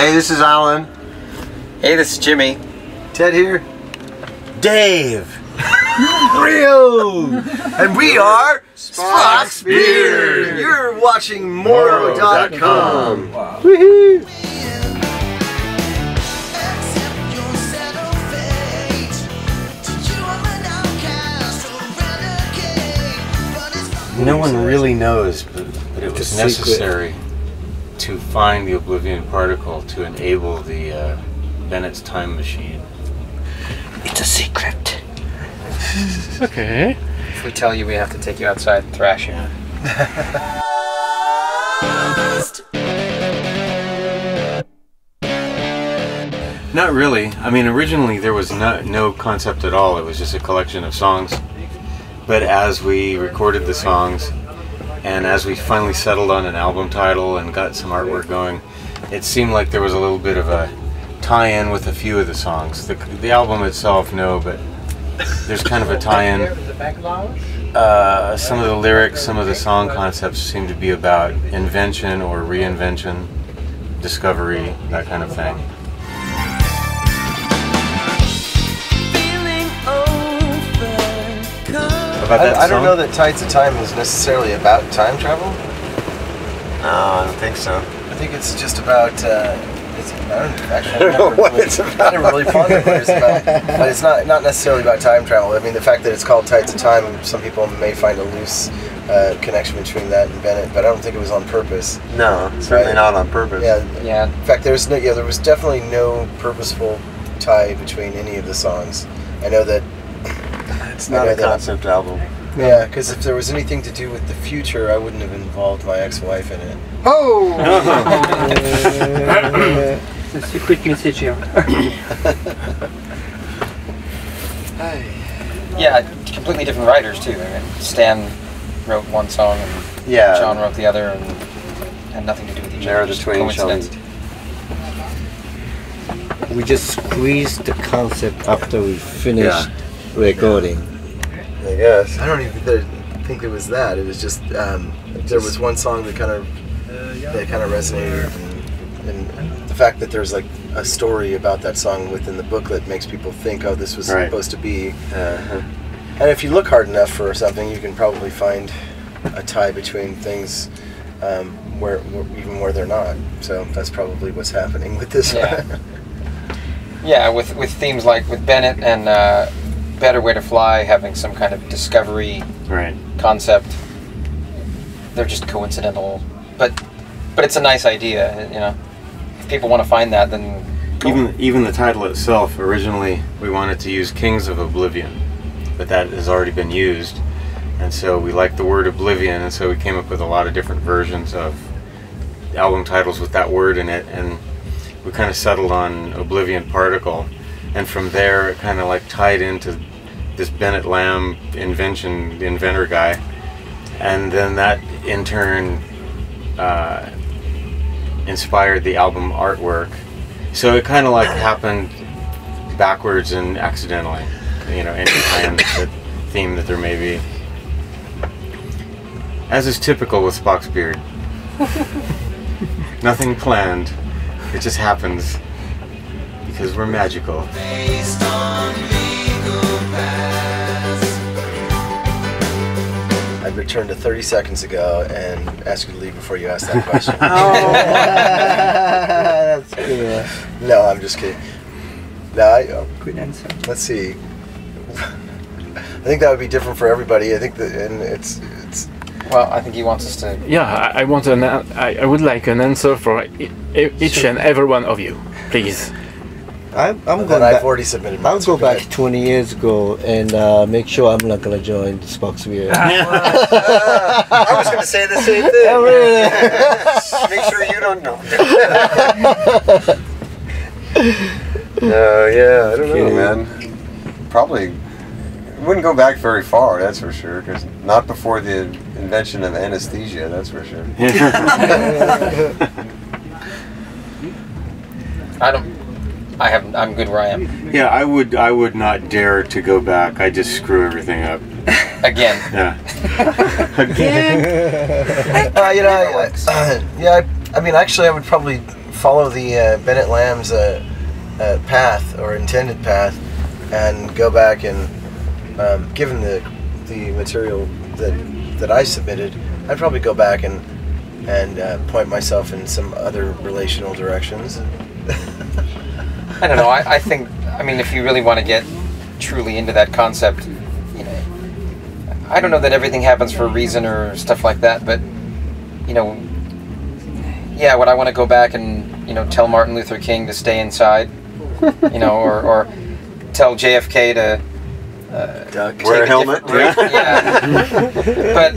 Hey, this is Alan. Hey, this is Jimmy. Ted here. Dave. Rio. And we are Spock's Beard. You're watching Morow.com. Wow. Woohoo. No one really knows, but it was necessary to find the Oblivion particle to enable the Bennett's time machine. It's a secret. Okay. If we tell you, we have to take you outside and thrash you. Not really. I mean, originally there was no concept at all. It was just a collection of songs. But as we recorded the songs, and as we finally settled on an album title and got some artwork going, it seemed like there was a little bit of a tie-in with a few of the songs. The album itself, no, but there's kind of a tie-in. Some of the lyrics, some of the song concepts seem to be about invention or reinvention, discovery, that kind of thing. I don't know that Tides of Time is necessarily about time travel. No, I don't think so. I think it's just about. I don't know what it's about. I didn't really ponder what it's about, but it's not necessarily about time travel. I mean, the fact that it's called Tides of Time, some people may find a loose connection between that and Bennett, but I don't think it was on purpose. No, certainly not on purpose. Yeah. In fact, there was definitely no purposeful tie between any of the songs. I know that. It's not a concept album. Yeah, because if there was anything to do with the future, I wouldn't have involved my ex-wife in it. Oh! The secret message here. Yeah, completely different writers too. I mean, Stan wrote one song and John wrote the other, and had nothing to do with each other. The twain shall meet. We just squeezed the concept after we finished recording. I guess. I don't even think it was that. It was just there was one song that kind of resonated, and the fact that there's like a story about that song within the booklet makes people think, oh, this was supposed to be. And if you look hard enough for something, you can probably find a tie between things even where they're not. So that's probably what's happening with this. Yeah, with themes like with Bennett and Better Way to Fly having some kind of discovery concept. They're just coincidental, but it's a nice idea, you know. If people want to find that, then even the title itself. Originally, we wanted to use Kings of Oblivion, but that has already been used, and so we liked the word Oblivion, and so we came up with a lot of different versions of album titles with that word in it, and we kind of settled on Oblivion Particle, and from there it kind of like tied into this Bennett Lamb inventor guy, and then that in turn inspired the album artwork. So it kind of like happened backwards and accidentally, you know, any kind of theme that there may be, as is typical with Spock's Beard. Nothing planned, it just happens because we're magical. I'd return to 30 seconds ago and ask you to leave before you ask that question. That's good. No, I'm just kidding. No, Good answer. let's see. I think that would be different for everybody. I think that, and it's. well, I think he wants us to. Yeah, I want I would like an answer for each and every one of you, please. I'm going I've back. already submitted mine. I'll go back 20 years ago and make sure I'm not going to join the Spock's Beard. I was going to say the same thing. Oh, really? Make sure you don't know. Yeah, I don't know, man. Probably wouldn't go back very far, that's for sure, because not before the invention of anesthesia, that's for sure. I'm good where I am. Yeah, I would not dare to go back. I just screw everything up. Again. Yeah. Again. I mean, actually, I would probably follow the Bennett Lamb's path or intended path, and go back and given the material that I submitted, I'd probably go back and point myself in some other relational directions. I don't know. I think, I mean, if you really want to get truly into that concept, you know, I don't know that everything happens for a reason or stuff like that, but, you know, yeah, would I want to go back and, you know, tell Martin Luther King to stay inside, you know, or tell JFK to wear a helmet? Yeah. But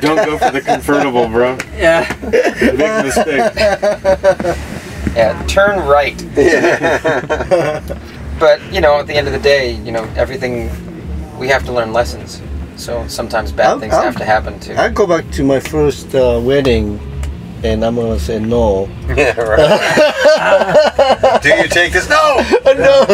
don't go for the convertible, bro. Yeah. Big mistake. yeah, turn right. Yeah. But, you know, at the end of the day, you know, everything, we have to learn lessons. So sometimes bad things have to happen too. I go back to my first wedding, and I'm gonna say no. Yeah, right. Do you take this? No! No!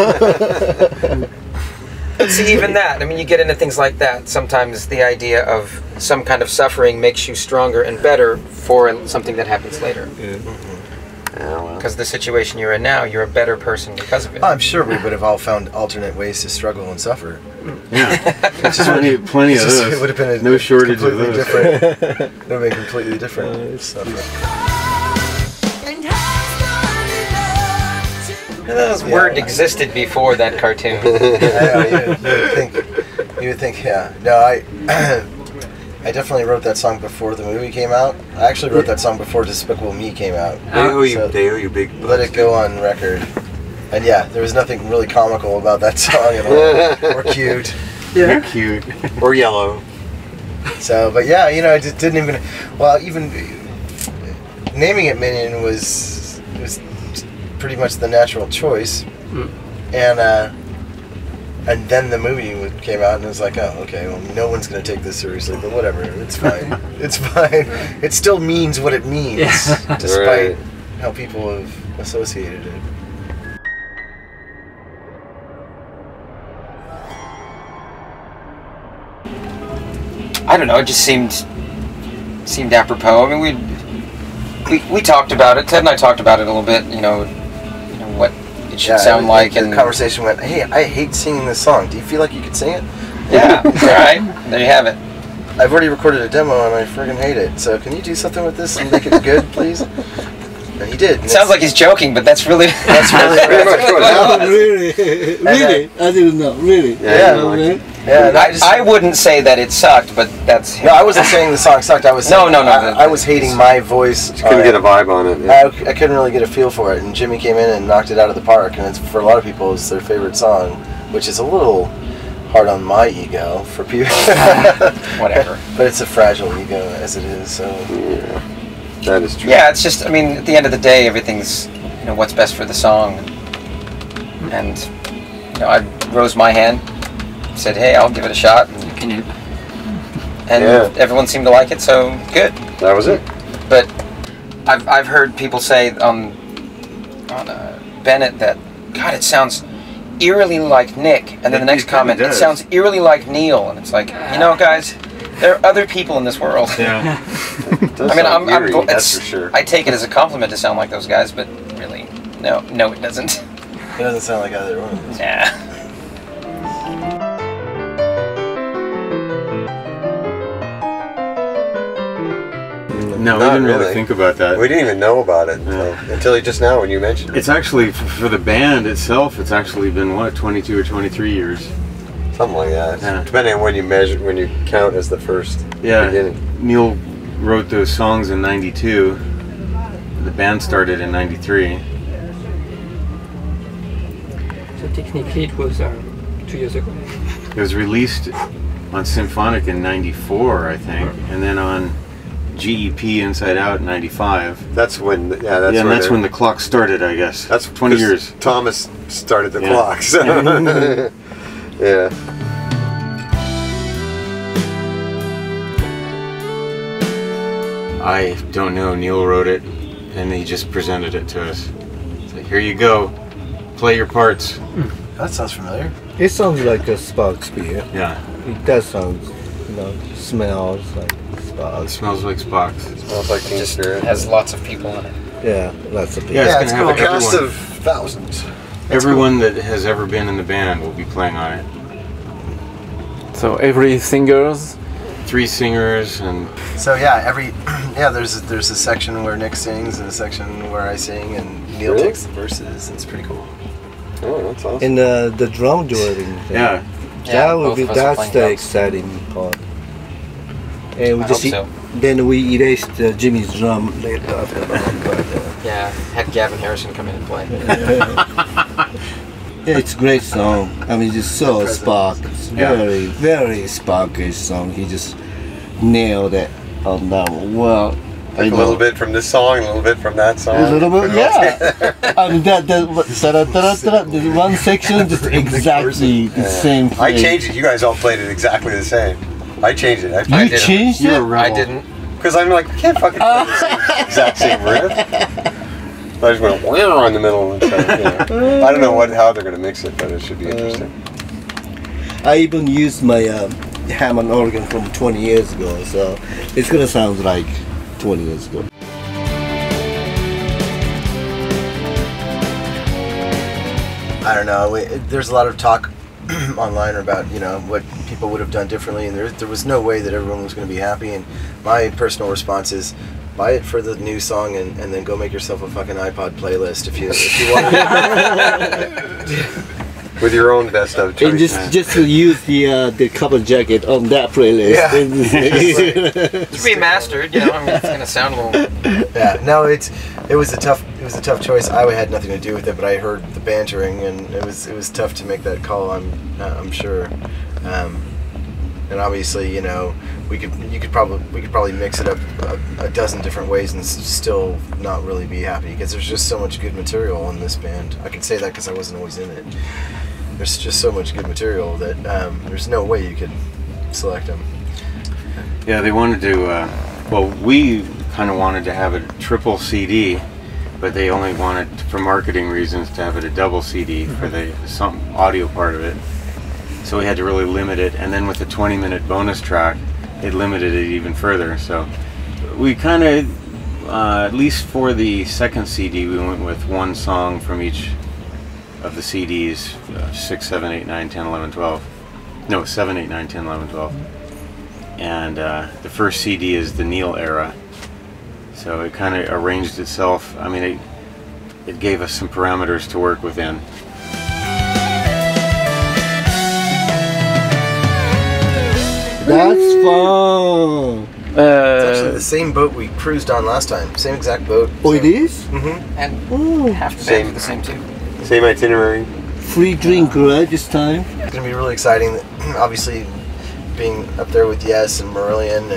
But see, even that, I mean, you get into things like that. Sometimes the idea of some kind of suffering makes you stronger and better for something that happens later. Yeah. Because the situation you're in now, you're a better person because of it. I'm sure we would have all found alternate ways to struggle and suffer. Yeah, plenty of those. It would have been no shortage of completely those. different. It would have been completely different. This word existed before that cartoon. You would think, yeah. No, I definitely wrote that song before the movie came out. I actually wrote that song before Despicable Me came out. They owe you big bucks. Let it go on record. And yeah, there was nothing really comical about that song at all. Or cute. Yeah. Cute. Or yellow. So, but yeah, you know, I just didn't even... Well, even naming it Minion was pretty much the natural choice. And then the movie came out, and it was like, oh, okay, well, no one's going to take this seriously, but whatever, it's fine. It's fine. It still means what it means, despite how people have associated it. I don't know, it just seemed apropos. I mean, we talked about it, Ted and I talked about it a little bit, you know what it should sound like. And the conversation went, hey, I hate singing this song. Do you feel like you could sing it? Yeah, alright, there you have it. I've already recorded a demo and I friggin' hate it, so can you do something with this and make it good, please? And he did. It sounds like he's joking, but that's really... That's really Really? I didn't know. Really? Yeah. I wouldn't say that it sucked, but that's... No, I wasn't saying the song sucked. I was saying No. I was hating my voice. Just couldn't get a vibe on it. Yeah. I couldn't really get a feel for it, and Jimmy came in and knocked it out of the park, and it's, for a lot of people, it's their favorite song, which is a little hard on my ego for people. Whatever. But it's a fragile ego as it is, so... Yeah. That is true. Yeah, it's just, I mean, at the end of the day, everything's, you know, what's best for the song. And, you know, I rose my hand, said, hey, I'll give it a shot. And everyone seemed to like it, so good. That was it. But I've heard people say on Bennett that, God, it sounds eerily like Nick. And then the next comment, it sounds eerily like Neil. And it's like, you know, guys, there are other people in this world. Yeah. I mean, I'm that's for sure. I take it as a compliment to sound like those guys, but really, no, it doesn't. It doesn't sound like either one of those. Yeah. No, we didn't really think about that. We didn't even know about it until just now when you mentioned it. It's actually, for the band itself, it's actually been, 22 or 23 years? Something like that. Yeah. Depending on when you count as the first beginning. Neil wrote those songs in 92. The band started in 93. So technically it was 2 years ago. It was released on Symphonic in 94, I think, and then on GEP Inside Out in 95. That's when, that's when the clock started, I guess. That's 20 years. Thomas started the clock. So. Yeah. I don't know. Neil wrote it, and he just presented it to us. So here you go. Play your parts. That sounds familiar. It sounds like a Spock's beer. Yeah. It does sound, smells like Spock. It smells like Spock's. Smells like Teen Spirit. Has lots of people in it. Yeah, lots of people. Yeah, it's it's gonna have cool. A cast everyone. of thousands. Everyone that has ever been in the band will be playing on it. So every singers. 3 singers and So yeah, there's a section where Nick sings and a section where I sing and Neil Really? takes the verses. It's pretty cool. Oh, that's awesome. And the drum dueling thing. yeah. That would both be of us are that's playing the drums. exciting part. And we I just hope so. then we erased Jimmy's drum later after that. But, Yeah, had Gavin Harrison come in and play. yeah, it's a great song. I mean, it's so Present. Spock. It's Yeah. very, very Spockish song. He just nailed it on that one. Well, I Like a know. little bit from this song, a little bit from that song. A little bit, Put it all yeah. together. I mean, the one section just exactly the same thing. I changed it. You guys all played it exactly the same. I changed it. You I didn't. changed You're a it? rebel. I didn't. Because I'm like, I can't fucking play the exact same riff. So I just went wow in the middle and stuff. I don't know how they're gonna mix it, but it should be interesting. I even used my Hammond organ from 20 years ago, so it's gonna sound like 20 years ago. I don't know. There's a lot of talk online about what people would have done differently, and there was no way that everyone was going to be happy. And my personal response is, buy it for the new song and then go make yourself a fucking iPod playlist if you want. With your own best of And choice. just to use the cover jacket on that playlist. Yeah. It's remastered, I mean, it's gonna sound a little. Yeah, no, it was a tough choice. I had nothing to do with it, but I heard the bantering, and it was tough to make that call. I'm sure, and obviously, we could probably mix it up a dozen different ways and still not really be happy, because there's just so much good material in this band. I can say that because I wasn't always in it. There's just so much good material that there's no way you could select them. Yeah, they wanted to, well, we kind of wanted to have a triple CD, but they only wanted, for marketing reasons, to have it a double CD for some audio part of it. So we had to really limit it, and then with the 20-minute bonus track, it limited it even further. So we kind of, at least for the second CD, we went with one song from each of the CDs, 6, 7, 8, 9, 10, 11, 12. No, 7, 8, 9, 10, 11, 12. And the first CD is the Neil era. So it kind of arranged itself. I mean, it gave us some parameters to work within. That's fun. It's actually the same boat we cruised on last time. Same exact boat. Oh, it is? Mm-hmm. And Oh, half the Same. band the same too. Same itinerary. free drink, right, this time? It's gonna be really exciting. Obviously, being up there with Yes and Marillion,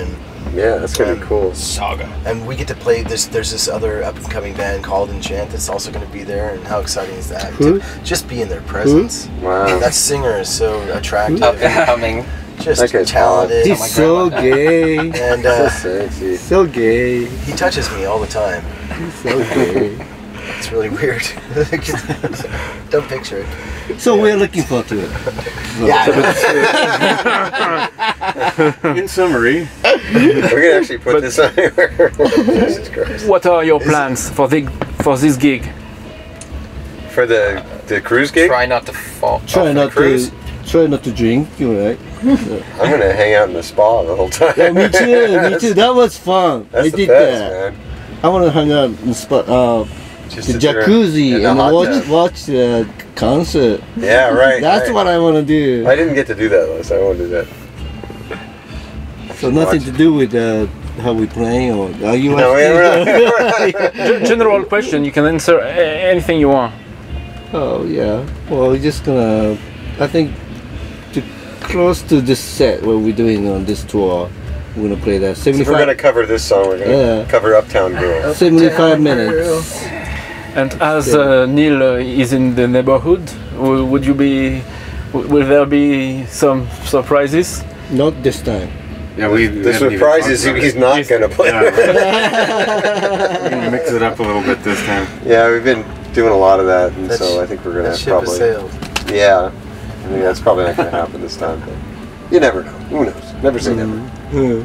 Yeah, that's gonna be cool. Saga. and we get to play this. There's this other up and coming band called Enchant that's also gonna be there. And how exciting is that? Who? To just be in their presence. Wow. That singer is so attractive. Up and coming. Just That guy's talented. He's my so gay. And So sexy. So gay. he touches me all the time. He's so gay. It's really weird. Don't picture it. So we're looking forward to it. In summary, We're gonna actually put this on here. Jesus Christ. What are your plans for this gig? For the cruise gig, Try not to fall. Try not cruise? to drink, you're right. I'm gonna hang out in the spa the whole time. Yeah, me too, me too. That was fun. That's I the did best, that. man. I want to hang out in the spot, Just the sit there jacuzzi in the and hot tub. watch the concert. Yeah, right. That's right. what I want to do. I didn't get to do that though, so I won't do that. So nothing to do with how we play, or are you? No, asking? General question, you can answer anything you want. Oh yeah. Well, we're just gonna. I think to close to this set what we're doing on this tour, we're gonna play that So if 75. we're gonna cover this song, we're gonna Yeah. cover Uptown Girl. 75 minutes. And as Neil is in the neighborhood, would you be? Will there be some surprises? Not this time. yeah, we. The haven't even surprise talked is about he's it. not gonna play. Yeah, we're gonna mix it up a little bit this time. Yeah, we've been doing a lot of that, and That so I think we're gonna That ship has probably. sailed. Yeah, I think that's probably not gonna happen this time. But you never know. Who knows? Never say never. Hmm.